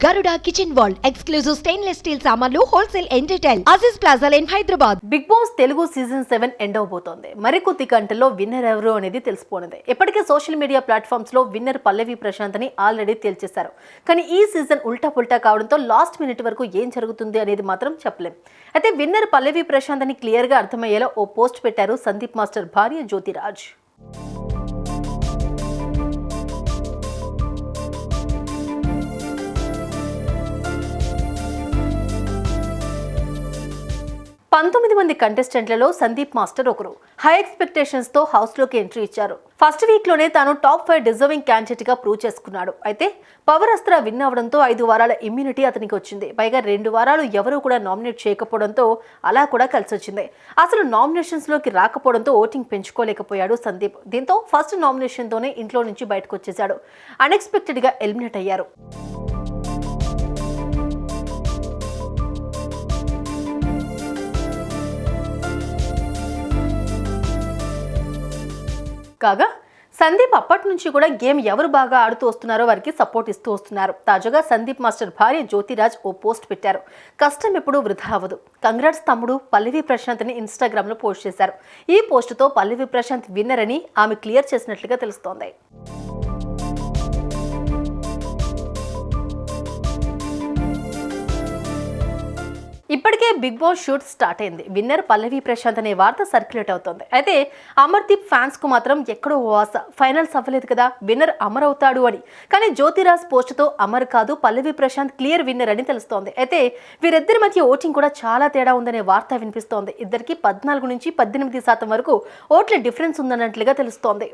Garuda Kitchen World exclusive stainless steel సామాన్లు wholesale and retail Aziz plaza in Hyderabad. Bigg Boss Telugu season 7 end అవబోతోంది. మరికొద్ది గంటల్లో winner ఎవరు అనేది తెలిసిపోనుంది. ఇప్పటికే సోషల్ మీడియా ప్లాట్ఫామ్స్ లో విన్నర్ పల్లవి ప్రశాంత్ అని ఆల్రెడీ తేల్చేశారు. కానీ ఈ సీజన్ ఉల్టా పుల్టా కావడంతో లాస్ట్ మినిట్ వరకు ఏం జరుగుతుంది అనేది మాత్రం చెప్పలేం. అయితే విన్నర్ పల్లవి ప్రశాంత్ అని క్లియర్ గా అర్థమయ్యేలా ఓ పోస్ట్ పెట్టారు సందీప్ మాస్టర్ భార్య జ్యోతిరాజ్. మంది కంటెస్టెంట్లలో సందీప్ మాస్టర్ ఒకరు. హై ఎక్స్పెక్టేషన్స్ తో హౌస్ లోకి ఎంట్రీ ఇచ్చారు. ఫస్ట్ వీక్ లోనే తాను టాప్ 5 డిజర్వింగ్ క్యాండిడేట్ గా ప్రూవ్ చేసుకున్నాడు. అయితే పవర్ అస్త్ర విన్ అవడంతో 5 వారాల ఇమ్యూనిటీ అతనికి వచ్చింది. పైగా 2 వారాలు ఎవరూ కూడా నామినేట్ చేయకపోవడంతో అలా కూడా కలిసి వచ్చింది. అసలు నామినేషన్స్ లోకి రాకపోవడంతో ఓటింగ్ పెంచుకోలేకపోయాడు సందీప్. దీంతో ఫస్ట్ నామినేషన్ తోనే ఇంట్లో నుంచి బయటకు వచ్చేశాడు. అన్ఎక్స్పెక్టెడ్ గా ఎలిమినేట్ అయ్యారు. కాగా సందీప్ అప్పటి నుంచి కూడా గేమ్ ఎవరు బాగా ఆడుతూ వస్తున్నారో వారికి సపోర్ట్ ఇస్తూ వస్తున్నారు. తాజాగా సందీప్ మాస్టర్ భార్య జ్యోతిరాజ్ ఓ పోస్ట్ పెట్టారు. కష్టం ఎప్పుడూ వృధా అవ్వదు, కంగ్రాట్స్ తమ్ముడు పల్లవి ప్రశాంత్ అని ఇన్స్టాగ్రామ్ లో పోస్ట్ చేశారు. ఈ పోస్ట్ తో పల్లవి ప్రశాంత్ విన్నర్ అని ఆమె క్లియర్ చేసినట్లుగా తెలుస్తోంది. ఇప్పటికే బిగ్ బాస్ షూట్ స్టార్ట్ అయింది. విన్నర్ పల్లవి ప్రశాంత్ అనే వార్త సర్క్యులేట్ అవుతోంది. అయితే అమర్దీప్ ఫ్యాన్స్ కు మాత్రం ఎక్కడో ఆశ, ఫైనల్స్ అవ్వలేదు కదా, విన్నర్ అమర్ అవుతాడు అని. కానీ జ్యోతిరాజ్ పోస్ట్ తో అమర్ కాదు పల్లవి ప్రశాంత్ క్లియర్ విన్నర్ అని తెలుస్తోంది. అయితే వీరిద్దరి మధ్య ఓటింగ్ కూడా చాలా తేడా ఉందనే వార్త వినిపిస్తోంది. ఇద్దరికి 14 నుంచి 18% వరకు ఓట్ల డిఫరెన్స్ ఉందన్నట్లుగా తెలుస్తోంది.